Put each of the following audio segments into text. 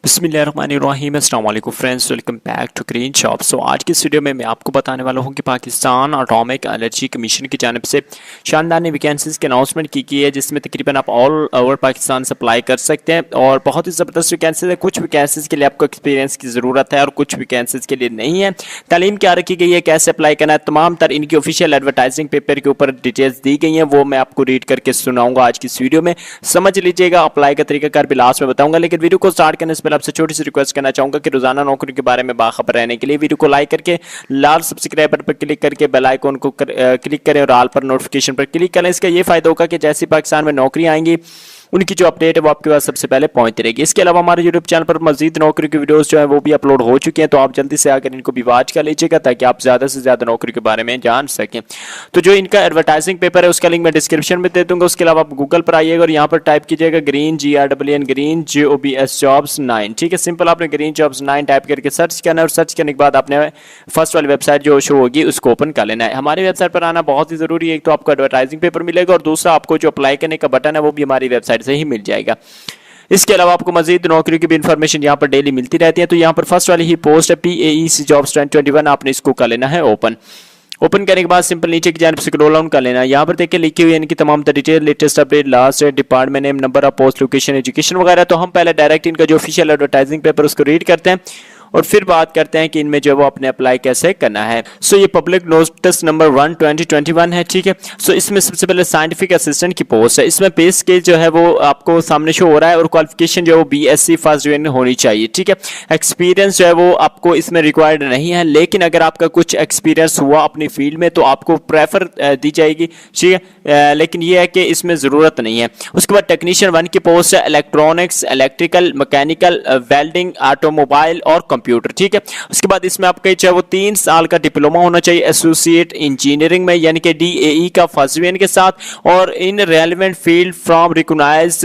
बिस्मिल्लाहिर्रहमानिर्रहीम, अस्सलाम वालेकुम friends, welcome back to green job. So आज की इस वीडियो में मैं आपको बताने वाला हूं कि पाकिस्तान एटॉमिक एनर्जी कमीशन की जानिब से शानदार नई वैकेंसीज की अनाउंसमेंट की गई है, जिसमें तकरीबन आप ऑल ओवर पाकिस्तान से अप्लाई कर सकते हैं और बहुत ही ज़बरदस्त वैकेंसीज है। कुछ वैकेंसीज के लिए आपको एक्सपीरियंस की ज़रूरत है और कुछ वैकेंसीज के लिए नहीं है। तालीम क्या रखी गई है, कैसे अप्लाई करना है, तमाम तर इनकी ऑफिशियल एडवर्टाइजिंग पेपर के ऊपर डिटेल्स दी गई हैं, वो मैं आपको रीड करके सुनाऊंगा आज की इस वीडियो में। समझ लीजिएगा, अप्लाई का तरीकाकार भी लास्ट में बताऊंगा, लेकिन वीडियो को स्टार्ट करने से पहले आपसे छोटी सी रिक्वेस्ट करना चाहूंगा कि रोजाना नौकरी के बारे में बाखबर रहने के लिए वीडियो को लाइक करके लाल सब्सक्राइब बटन पर क्लिक करके बेल आइकन को क्लिक करें और ऑल पर नोटिफिकेशन पर क्लिक करें। इसका ये फायदा होगा कि जैसे पाकिस्तान में नौकरी आएंगी उनकी जो अपडेट है वो आपके पास सबसे पहले पहुंचती रहेगी। इसके अलावा हमारे यूट्यूब चैनल पर मजीद नौकरी की वीडियोस जो है वो भी अपलोड हो चुकी हैं, तो आप जल्दी से आकर इनको भी वॉच कर लीजिएगा ताकि आप ज्यादा से ज्यादा नौकरी के बारे में जान सकें। तो जो इनका एडवर्टाइजिंग पेपर है उसका लिंक मैं डिस्क्रिप्शन में दे दूंगा। उसके अलावा आप गूगल पर आइएगा और यहाँ पर टाइप कीजिएगा GREEN ग्रीन JOBS जॉब्स 9। ठीक है, सिंपल आपने ग्रीन जॉब्स 9 टाइप करके सर्च करना है और सर्च करने के बाद आपने फर्स्ट वाली वेबसाइट जो शो होगी उसको ओपन कर लेना है। हमारी वेबसाइट पर आना बहुत ही जरूरी है, एक तो आपको एडवर्टाइजिंग पेपर मिलेगा और दूसरा आपको जो अप्लाई करने का बटन है वो भी हमारी वेबसाइट से ही मिल जाएगा। इसके अलावा आपको मजीद नौकरी की भी इंफॉर्मेशन यहाँ पर डेली मिलती रहती है। तो यहाँ पर फर्स्ट वाली ही पोस्ट है PAEC जॉब्स 2021, आपने इसको कर लेना है ओपन करने के बाद सिंपल नीचे की जानिब स्क्रॉल डाउन कर लेना है। यहाँ पर देखिए लिखी हुई है इनकी तमाम detail, latest update, last date, department name, number of post, location, education वगैरह। तो हम पहले डायरेक्ट इनका जो ऑफिशियल एडवर्टाइजिंग पेपर उसको रीड करते हैं और फिर बात करते हैं कि इनमें जो वो अपने अप्लाई कैसे करना है। सो ये पब्लिक नोटिस नंबर 1 2021 है। ठीक है, सो इसमें सबसे पहले साइंटिफिक असिस्टेंट की पोस्ट है। इसमें पे स्केल जो है वो आपको सामने शो हो रहा है और क्वालिफिकेशन जो है वो BSc फर्स्ट डिवीजन में होनी चाहिए। ठीक है, एक्सपीरियंस जो है वो आपको इसमें रिक्वायर्ड नहीं है, लेकिन अगर आपका कुछ एक्सपीरियंस हुआ अपनी फील्ड में तो आपको प्रेफर दी जाएगी। ठीक है, लेकिन ये है कि इसमें जरूरत नहीं है। उसके बाद टेक्नीशियन 1 की पोस्ट है, electronics, electrical, mechanical, welding, automobile और कंप्यूटर। ठीक है, उसके बाद इसमें आपका चाहे वो 3 साल का डिप्लोमा होना चाहिए एसोसिएट इंजीनियरिंग में, यानी कि DAE का फर्स्ट डिवीजन के साथ, और in relevant field from recognised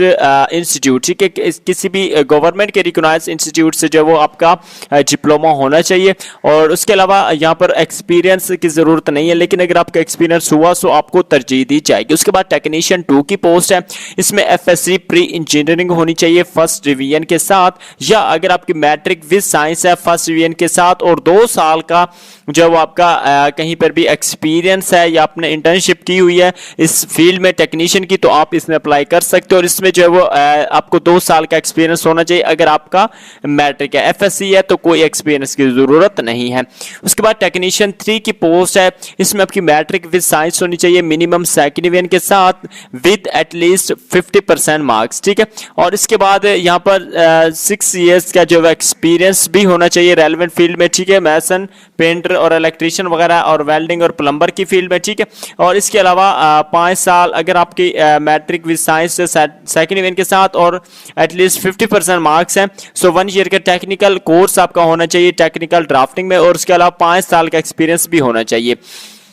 institute. ठीक है, किसी भी गवर्नमेंट के रिकॉग्नाइज्ड इंस्टीट्यूट से जो वो आपका डिप्लोमा होना चाहिए। और उसके अलावा यहाँ पर एक्सपीरियंस की जरूरत नहीं है, लेकिन अगर आपका एक्सपीरियंस हुआ तो आपको तरजीह दी जाएगी। उसके बाद टेक्नीशियन 2 की पोस्ट है, इसमें FSc प्री इंजीनियरिंग होनी चाहिए फर्स्ट डिवीजन के साथ, या अगर आपकी मैट्रिक विद साइंस है फर्स्ट डिवीजन के साथ और 2 साल का जो आपका कहीं पर भी एक्सपीरियंस है या आपने इंटर्नशिप की हुई है इस फील्ड में टेक्नीशियन की, तो आप इसमें अप्लाई कर सकते हो। और इसमें जो है वो आपको 2 साल का एक्सपीरियंस होना चाहिए। अगर आपका मैट्रिक है, FSc है तो कोई एक्सपीरियंस की जरूरत नहीं है। उसके बाद टेक्नीशियन 3 की पोस्ट है, इसमें आपकी मैट्रिक विद साइंस होनी चाहिए मिनिमम सेकंड डिवीजन के साथ विद एटलीस्ट 50% मार्क्स। ठीक है, और इसके बाद यहाँ पर 6 इयर्स का जो एक्सपीरियंस भी होना चाहिए रेलेवेंट फील्ड में। ठीक है, मैसन, पेंटर और इलेक्ट्रिशियन वगैरह और वेल्डिंग और प्लम्बर की फील्ड में। ठीक है, और इसके अलावा 5 साल अगर आपकी matric with science second division के साथ और एटलीस्ट 50% मार्क्स हैं, सो 1 ईयर का टेक्निकल कोर्स आपका होना चाहिए टेक्निकल ड्राफ्टिंग में, और उसके अलावा 5 साल का एक्सपीरियंस भी होना चाहिए।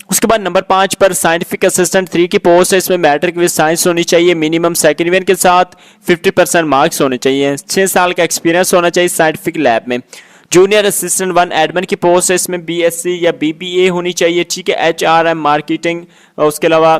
उसके बाद नंबर 5 पर साइंटिफिक असिस्टेंट 3 की पोस्ट है, इसमें मैट्रिक विद साइंस होनी चाहिए मिनिमम सेकंड डिवीजन के साथ 50% मार्क्स होने चाहिए, 6 साल का एक्सपीरियंस होना चाहिए साइंटिफिक लैब में। जूनियर असिस्टेंट 1 एडमिन की पोस्ट है, इसमें BSc या BBA होनी चाहिए। ठीक है, HRM मार्केटिंग और उसके अलावा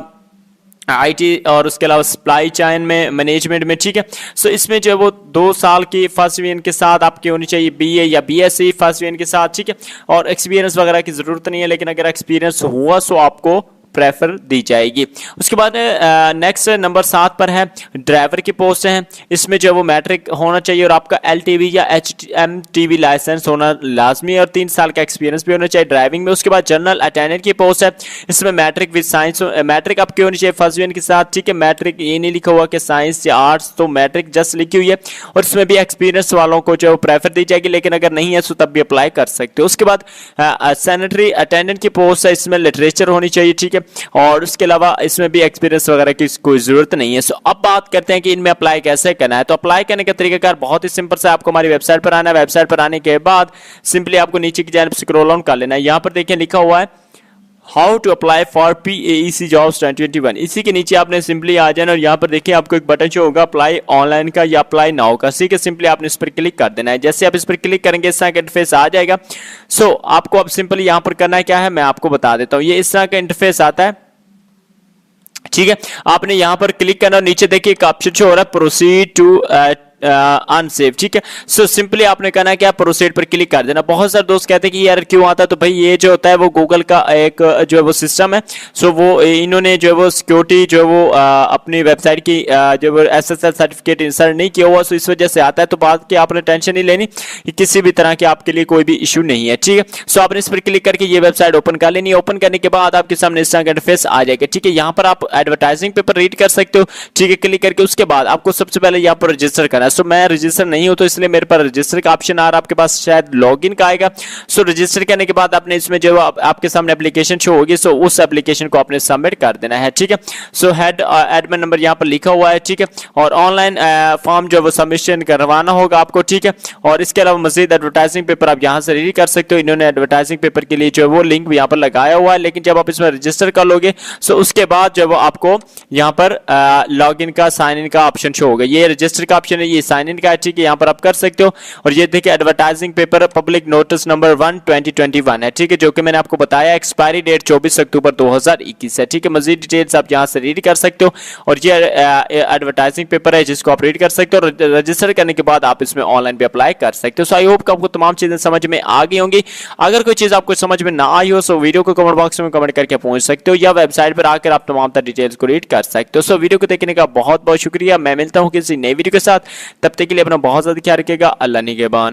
IT और उसके अलावा सप्लाई चेन में मैनेजमेंट में। ठीक है, सो इसमें जो है वो 2 साल की फर्स्ट डिवीजन के साथ आपकी होनी चाहिए BA या BSc फर्स्ट डिवीजन के साथ। ठीक है, और एक्सपीरियंस वगैरह की जरूरत नहीं है, लेकिन अगर एक्सपीरियंस हुआ तो आपको प्रेफर दी जाएगी। उसके बाद नेक्स्ट नंबर 7 पर है ड्राइवर की पोस्ट है, इसमें जो वो मैट्रिक होना चाहिए और आपका LTV या HMTV लाइसेंस होना लाजमी है और 3 साल का एक्सपीरियंस भी होना चाहिए ड्राइविंग में। उसके बाद जनरल अटेंडेंट की पोस्ट है, इसमें मैट्रिक विद साइंस, मैट्रिक आपकी होनी चाहिए फर्स्ट डिवीजन के साथ। ठीक है, मैट्रिक ये नहीं लिखा हुआ कि साइंस या आर्ट्स, तो मैट्रिक जस्ट लिखी हुई है और इसमें भी एक्सपीरियंस वालों को जो प्रेफर दी जाएगी, लेकिन अगर नहीं है तो तब भी अप्लाई कर सकते हो। उसके बाद सैनिटरी अटेंडेंट की पोस्ट है, इसमें लिटरेचर होनी चाहिए। ठीक है, और उसके अलावा इसमें भी एक्सपीरियंस वगैरह की कोई जरूरत नहीं है। सो अब बात करते हैं कि इनमें अप्लाई कैसे करना है। तो अप्लाई करने का तरीकाकार बहुत ही सिंपल से, आपको हमारी वेबसाइट पर आना है। वेबसाइट पर आने के बाद सिंपली आपको नीचे की जानिब स्क्रॉल डाउन कर लेना है। यहाँ पर देखिए लिखा हुआ है how to apply for PAEC jobs 2021। इसी के नीचे आपने सिंपली आ जाना और यहाँ पर देखिए आपको एक बटन शो होगा अप्लाई ऑनलाइन का या अप्लाई नाउ का। ठीक है, सिंपली आपने इस पर क्लिक कर देना है। जैसे आप इस पर क्लिक करेंगे इस तरह का इंटरफेस आ जाएगा। सो आपको अब सिंपली यहाँ पर करना है क्या है मैं आपको बता देता हूँ। ये इस तरह का इंटरफेस आता है। ठीक है, आपने यहां पर क्लिक करना और नीचे देखिए एक ऑप्शन शो हो रहा है प्रोसीड टू अनसेव, ठीक है। सो सिंपली आपने कहना है कि आप प्रोसीड पर क्लिक कर देना। बहुत सारे दोस्त कहते हैं कि यार क्यों आता है, तो भाई ये जो होता है वो गूगल का एक जो है वो सिस्टम है। सो वो इन्होंने जो है वो सिक्योरिटी जो है वो अपनी वेबसाइट की जो है SSL सर्टिफिकेट इंसर्ट नहीं किया हुआ, सो इस वजह से आता है। तो बात की आपने टेंशन नहीं लेनी, किसी भी तरह के आपके लिए कोई भी इशू नहीं है, ठीक है। सो आपने इस पर क्लिक करके ये वेबसाइट ओपन कर लेनी है। ओपन करने के बाद आपके सामने इस तरह का इंटरफेस आ जाएगा, ठीक है। यहाँ पर आप एडवर्टाइजिंग पेपर रीड कर सकते हो, ठीक है। क्लिक करके उसके बाद आपको सबसे पहले यहाँ पर रजिस्टर करना है। सो मैं रजिस्टर नहीं हूं तो इसलिए मेरे पास रजिस्टर का ऑप्शन आ रहा है, आपके पास शायद लॉगिन का आएगा। सो रजिस्टर करने के बाद आपने इसमें जो आपके सामने एप्लीकेशन शो होगी, सो उस एप्लीकेशन को आपने सबमिट कर देना है, ठीक है। सो हेड एडमिन नंबर यहाँ पर लिखा हुआ है, ठीक है। और ऑनलाइन फॉर्म जो है वो सबमिशन करवाना होगा आपको, ठीक है। और इसके अलावा मजीद एडवर्टाइजिंग पेपर आप यहाँ से रीड कर सकते हो। इन्होंने एडवर्टाइजिंग पेपर के लिए जो है वो लिंक भी यहाँ पर लगाया हुआ है, लेकिन जब आप इसमें रजिस्टर कर लोगे सो उसके बाद जो आपको यहाँ पर लॉगिन का साइन इन का ऑप्शन शो होगा। ये रजिस्टर का ऑप्शन है, ये साइन इन का है, ठीक है। यहाँ पर आप कर सकते हो। और ये देखिए advertising paper public notice number 1 2021 है, ठीक है, जो कि मैंने आपको बताया। एक्सपायरी डेट 24 अक्टूबर 2021 है, ठीक है। मजीद डिटेल्स आप यहाँ से रीड कर सकते हो। और ये एडवर्टाइजिंग पेपर है जिसको आप रीड कर सकते हो। रजिस्टर करने के बाद आप इसमें ऑनलाइन भी अप्लाई कर सकते हो। सो आई होप आपको तमाम चीजें समझ में आ गई होंगी। अगर कोई चीज आपको समझ में ना आई हो सो वीडियो को कमेंट बॉक्स में कमेंट करके पूछ सकते हो, या वेबसाइट पर आकर आप तमाम डिटेल्स को रीड कर सकते हो। सो वीडियो को देखने का बहुत बहुत शुक्रिया। मैं मिलता हूँ किसी नई वीडियो के साथ, तब तक के लिए अपना बहुत ज्यादा ख्याल रखिएगा। अल्लाह निगहबान।